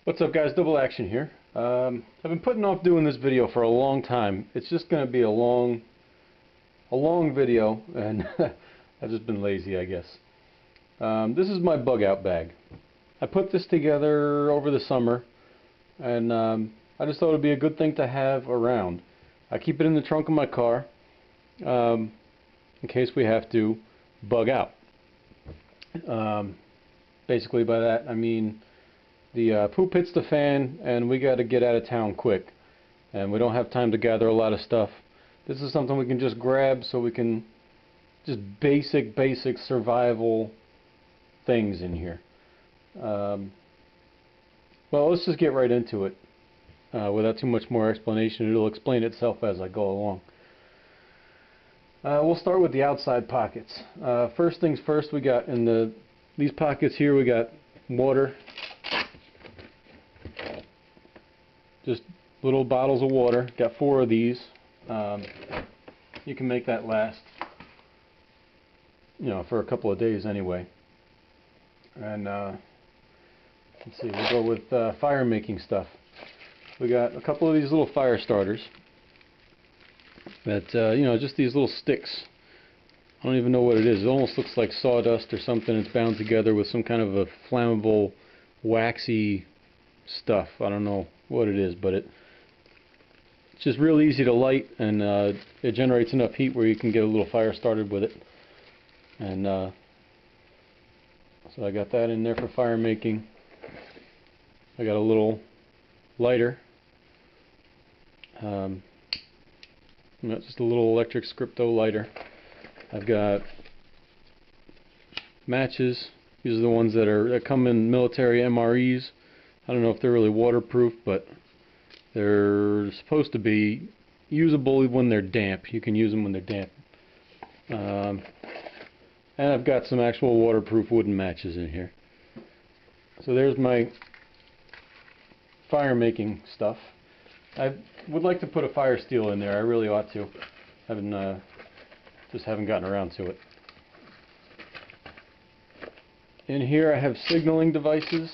What's up, guys? DubbleAction here. I've been putting off doing this video for a long time. It's just going to be a long video, and I've just been lazy, I guess. This is my bug out bag. I put this together over the summer, and I just thought it would be a good thing to have around. I keep it in the trunk of my car in case we have to bug out. Basically, by that I mean the poop hits the fan and we got to get out of town quick, and we don't have time to gather a lot of stuff. This is something we can just grab, so we can just basic survival things in here. Well, let's just get right into it without too much more explanation. It'll explain itself as I go along. We'll start with the outside pockets. First things first, we got in these pockets here, we got water. Just little bottles of water. Got 4 of these. You can make that last, for a couple of days anyway. And let's see, we'll go with fire making stuff. We got a couple of these little fire starters. That just these little sticks. I don't even know what it is. It almost looks like sawdust or something. It's bound together with some kind of a flammable, waxy stuff. I don't know what it is, but it's just real easy to light, and it generates enough heat where you can get a little fire started with it. And so I got that in there for fire making. I got a little lighter, just a little electric scripto lighter. I've got matches. These are the ones that come in military MREs. I don't know if they're really waterproof, but they're supposed to be usable when they're damp. You can use them when they're damp. And I've got some actual waterproof wooden matches in here. So there's my fire making stuff. I would like to put a fire steel in there. I really ought to. Just haven't gotten around to it. In here I have signaling devices,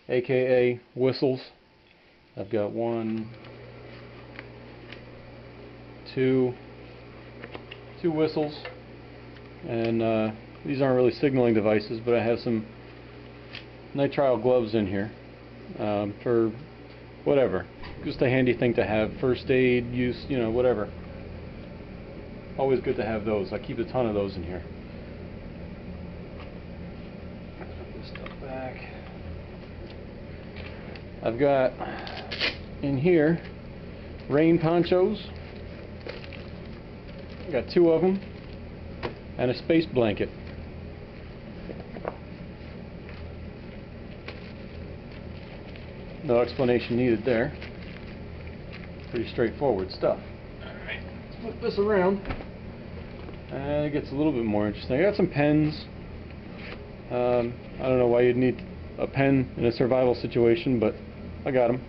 aka whistles. I've got 1, 2 whistles, and these aren't really signaling devices, but I have some nitrile gloves in here for whatever, just a handy thing to have, first aid use, whatever. Always good to have those. I keep a ton of those in here. Put this stuff back. I've got in here rain ponchos. I got 2 of them and a space blanket. No explanation needed there. Pretty straightforward stuff. Alright, let's flip this around and it gets a little bit more interesting. I got some pens. I don't know why you'd need a pen in a survival situation, but I got them.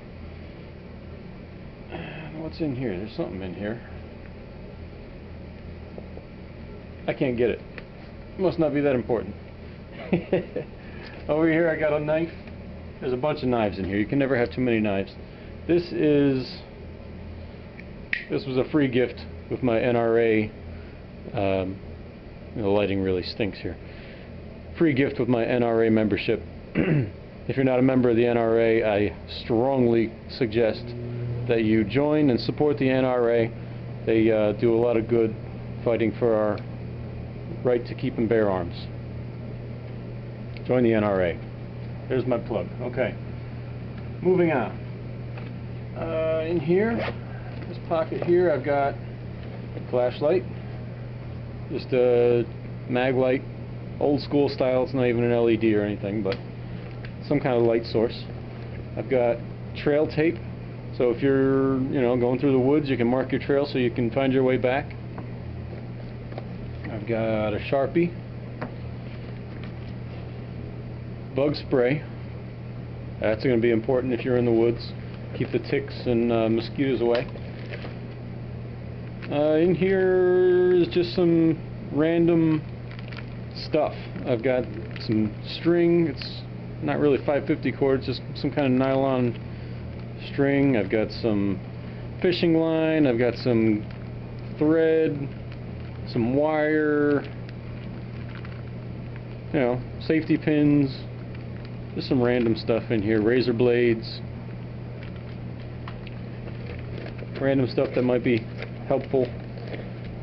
What's in here? There's something in here. I can't get it. It must not be that important. Over here I got a knife. There's a bunch of knives in here. You can never have too many knives. This was a free gift with my NRA. The lighting really stinks here. Free gift with my NRA membership. If you're not a member of the NRA, I strongly suggest that you join and support the NRA. They do a lot of good fighting for our right to keep and bear arms. Join the NRA. There's my plug. Okay. Moving on. In here, this pocket here, I've got a flashlight. Just a mag light. Old school style. It's not even an LED or anything, but some kind of light source. I've got trail tape. So if you're, going through the woods, you can mark your trail so you can find your way back. I've got a Sharpie. Bug spray. That's going to be important if you're in the woods. Keep the ticks and mosquitoes away. In here is just some random stuff. I've got some string. It's not really 550 cords, just some kind of nylon string. I've got some fishing line, I've got some thread, some wire, you know, safety pins, just some random stuff in here, razor blades, random stuff that might be helpful.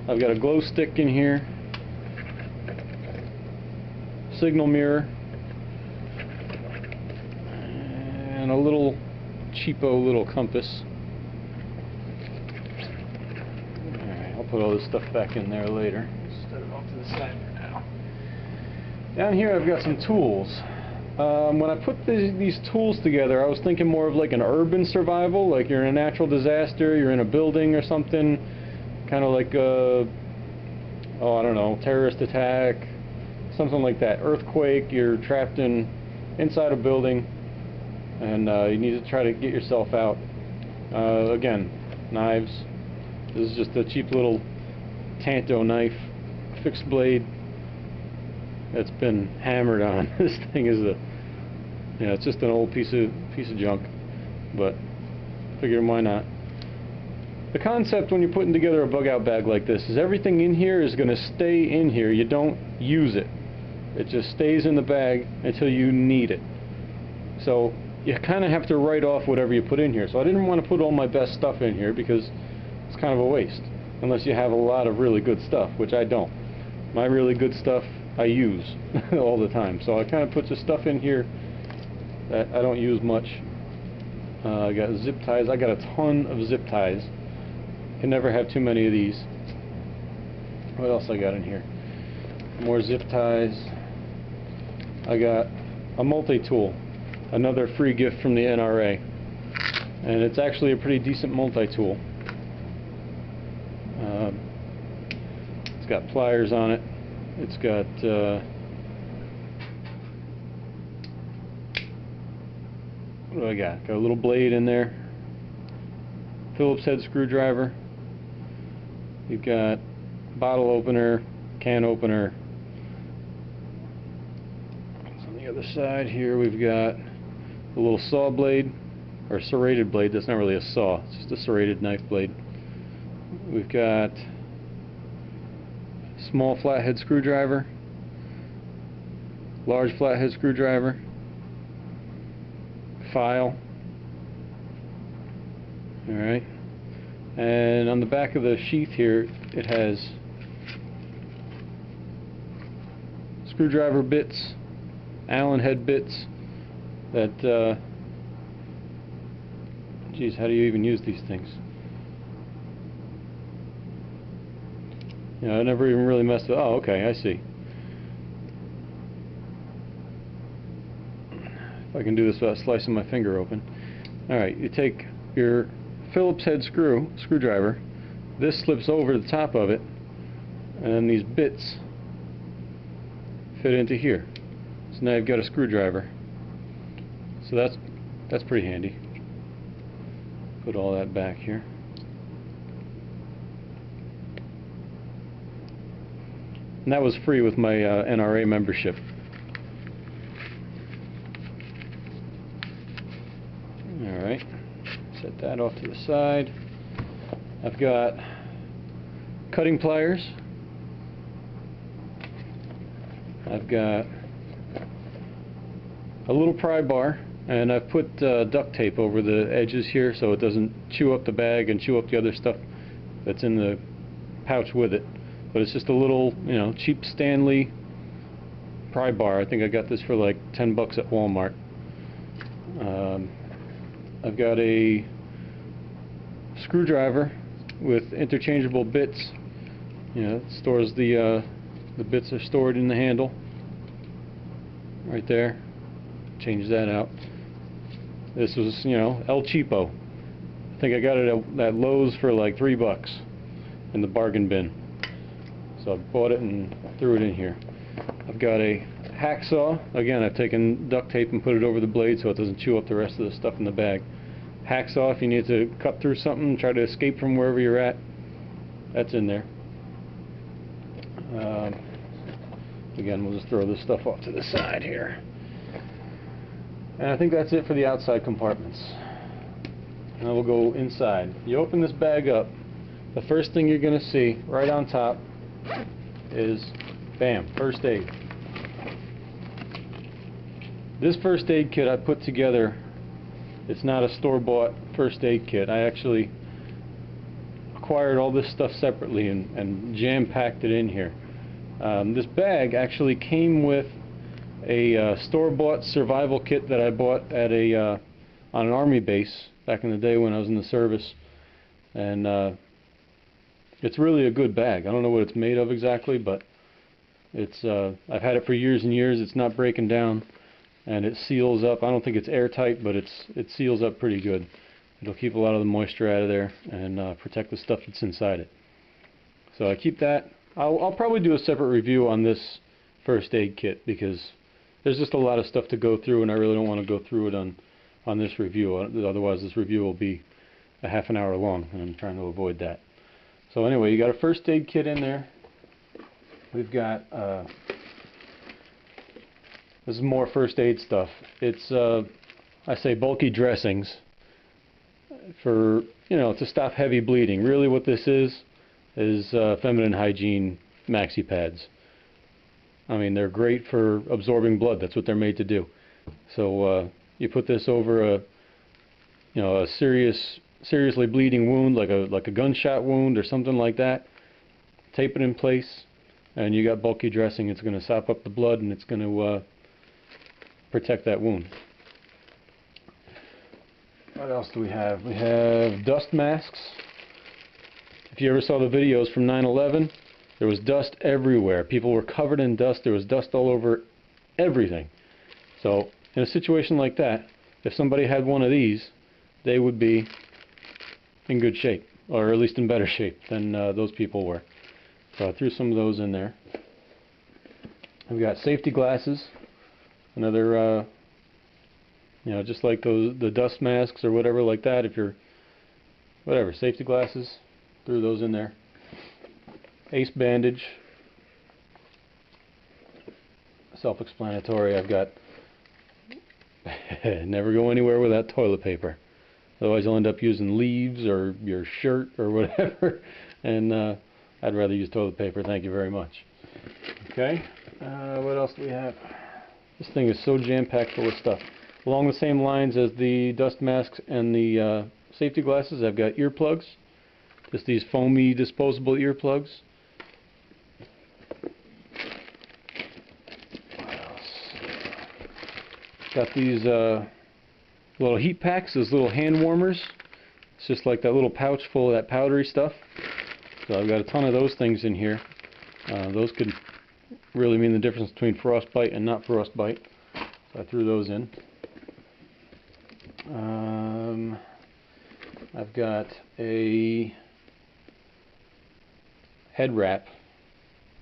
I've got a glow stick in here, signal mirror, and a little cheapo little compass. Alright, I'll put all this stuff back in there later. Set it off to the side for now. Down here I've got some tools. When I put these tools together, I was thinking more of like an urban survival, like you're in a natural disaster, you're in a building or something, kind of like a, oh, I don't know, terrorist attack, something like that, earthquake, you're trapped inside a building, and you need to try to get yourself out. Again, knives. This is just a cheap little Tanto knife, fixed blade. That's been hammered on. This thing is it's just an old piece of junk, but figured why not. The concept when you're putting together a bug out bag like this is everything in here is going to stay in here. You don't use it. It just stays in the bag until you need it. So you kind of have to write off whatever you put in here. So I didn't want to put all my best stuff in here because it's kind of a waste, unless you have a lot of really good stuff, which I don't. My really good stuff I use all the time, so I kind of put the stuff in here that I don't use much. I got zip ties. I got a ton of zip ties. Can never have too many of these. What else I got in here? More zip ties. I got a multi-tool, another free gift from the NRA, and it's actually a pretty decent multi-tool. It's got pliers on it. It's got what do I got? Got a little blade in there, Phillips head screwdriver. You've got bottle opener, can opener. On the other side here we've got a little saw blade, or serrated blade. That's not really a saw, it's just a serrated knife blade. We've got small flathead screwdriver, large flathead screwdriver, file. Alright, and on the back of the sheath here it has screwdriver bits, Allen head bits that geez, how do you even use these things? You know, I never even really messed with. Oh, okay, I see. If I can do this without slicing my finger open. Alright, you take your Phillips head screwdriver, this slips over the top of it, and then these bits fit into here. So now you've got a screwdriver. So that's pretty handy. Put all that back here. And that was free with my NRA membership. Alright, set that off to the side. I've got cutting pliers. I've got a little pry bar, and I've put duct tape over the edges here so it doesn't chew up the bag and chew up the other stuff that's in the pouch with it. But it's just a little, you know, cheap Stanley pry bar. I think I got this for like 10 bucks at Walmart. I've got a screwdriver with interchangeable bits. You know, it stores the bits are stored in the handle right there. Change that out. This was, you know, El Cheapo. I think I got it at Lowe's for like $3 in the bargain bin. So I bought it and threw it in here. I've got a hacksaw. Again, I've taken duct tape and put it over the blade so it doesn't chew up the rest of the stuff in the bag. Hacksaw if you need to cut through something, try to escape from wherever you're at. That's in there. Again, we'll just throw this stuff off to the side here. And I think that's it for the outside compartments. Now we'll go inside. You open this bag up, the first thing you're going to see right on top is, bam, first aid. This first aid kit I put together, it's not a store-bought first aid kit. I actually acquired all this stuff separately and jam-packed it in here. This bag actually came with a store-bought survival kit that I bought at on an army base back in the day when I was in the service, and it's really a good bag. I don't know what it's made of exactly, but it's I've had it for years and years. It's not breaking down, and it seals up. I don't think it's airtight, but it seals up pretty good. It'll keep a lot of the moisture out of there and protect the stuff that's inside it. So I keep that. I'll probably do a separate review on this first aid kit because there's just a lot of stuff to go through, and I really don't want to go through it on this review. Otherwise, this review will be a half an hour long, and I'm trying to avoid that. So anyway, you got a first aid kit in there. We've got this is more first aid stuff. It's I say bulky dressings for, you know, to stop heavy bleeding. Really, what this is feminine hygiene maxi pads. I mean, they're great for absorbing blood. That's what they're made to do. So you put this over a seriously bleeding wound, like a gunshot wound or something like that. Tape it in place, and you got bulky dressing. It's going to sop up the blood, and it's going to protect that wound. What else do we have? We have dust masks. If you ever saw the videos from 9/11, there was dust everywhere. People were covered in dust. There was dust all over everything. So in a situation like that, if somebody had one of these, they would be in good shape, or at least in better shape than those people were. So I threw some of those in there. I've got safety glasses, another, just like the dust masks or whatever like that. If you're, whatever, safety glasses, threw those in there. Ace bandage, self-explanatory. I've got never go anywhere without toilet paper. Otherwise you'll end up using leaves or your shirt or whatever, and I'd rather use toilet paper, thank you very much. Okay, what else do we have? This thing is so jam-packed full of stuff. Along the same lines as the dust masks and the safety glasses, I've got earplugs. Just these foamy disposable earplugs. What else? Got these little heat packs, those little hand warmers. It's just like that little pouch full of that powdery stuff. So I've got a ton of those things in here. Those could really mean the difference between frostbite and not frostbite. So I threw those in. I've got a head wrap,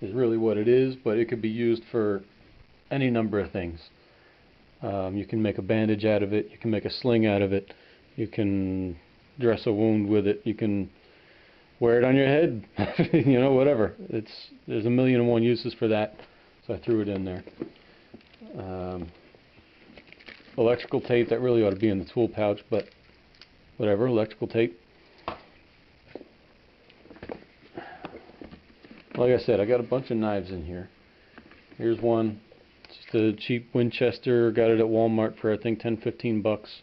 is really what it is, but it could be used for any number of things. You can make a bandage out of it, you can make a sling out of it, you can dress a wound with it, you can wear it on your head, you know, whatever. There's a million and one uses for that, so I threw it in there. Electrical tape, that really ought to be in the tool pouch, but whatever, electrical tape. Like I said, I got a bunch of knives in here. Here's one, just a cheap Winchester, got it at Walmart for I think 10-15 bucks,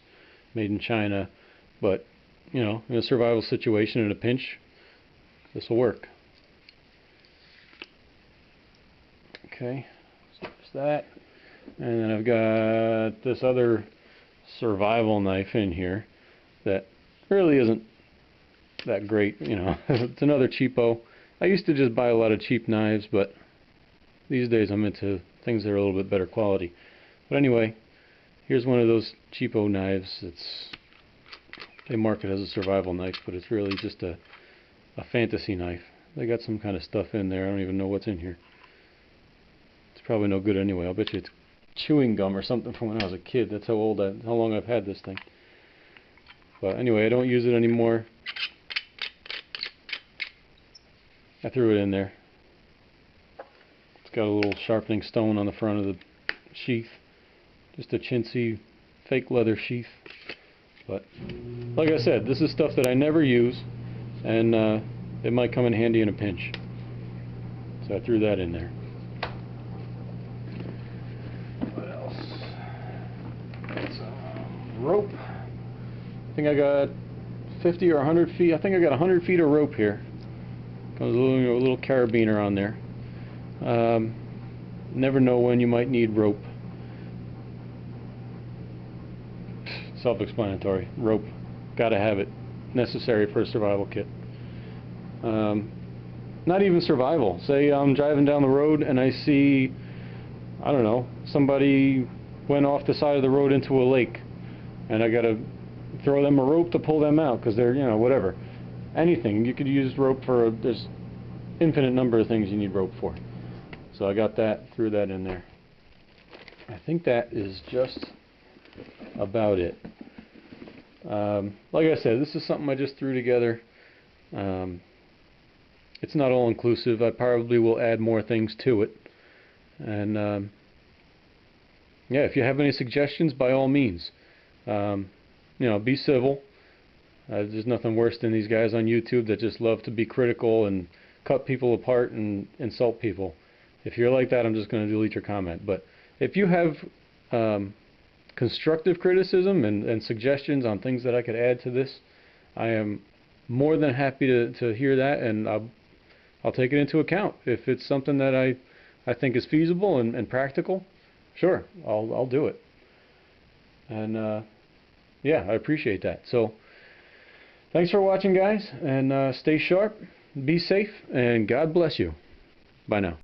made in China, but you know, in a survival situation, in a pinch, this will work. Okay, so there's that. And then I've got this other survival knife in here that really isn't that great, you know. It's another cheapo. I used to just buy a lot of cheap knives, but these days I'm into things that are a little bit better quality. But anyway, here's one of those cheapo knives. They mark it as a survival knife, but it's really just a fantasy knife. They got some kind of stuff in there. I don't even know what's in here. It's probably no good anyway. I'll bet you it's chewing gum or something from when I was a kid. That's how long I've had this thing. But anyway, I don't use it anymore. I threw it in there. It's got a little sharpening stone on the front of the sheath. Just a chintzy fake leather sheath. But like I said, this is stuff that I never use, and it might come in handy in a pinch. So I threw that in there. What else? Some rope. I think I got 50 or 100 feet. I think I got 100 feet of rope here. Comes with a little carabiner on there. Never know when you might need rope. Self-explanatory. Rope. Gotta have it. Necessary for a survival kit. Not even survival. Say I'm driving down the road and I see, I don't know, somebody went off the side of the road into a lake, and I gotta throw them a rope to pull them out because they're, you know, whatever. Anything. You could use rope for, there's infinite number of things you need rope for. So I got that, threw that in there. I think that is just about it. Like I said, this is something I just threw together. It's not all inclusive. I probably will add more things to it. And yeah, if you have any suggestions, by all means, you know, be civil. There's nothing worse than these guys on YouTube that just love to be critical and cut people apart and insult people. If you're like that, I'm just going to delete your comment. But if you have constructive criticism and suggestions on things that I could add to this, I am more than happy to hear that, and I'll take it into account. If it's something that I think is feasible and practical, sure, I'll do it. And yeah, I appreciate that. So thanks for watching, guys, and stay sharp, be safe, and God bless you. Bye now.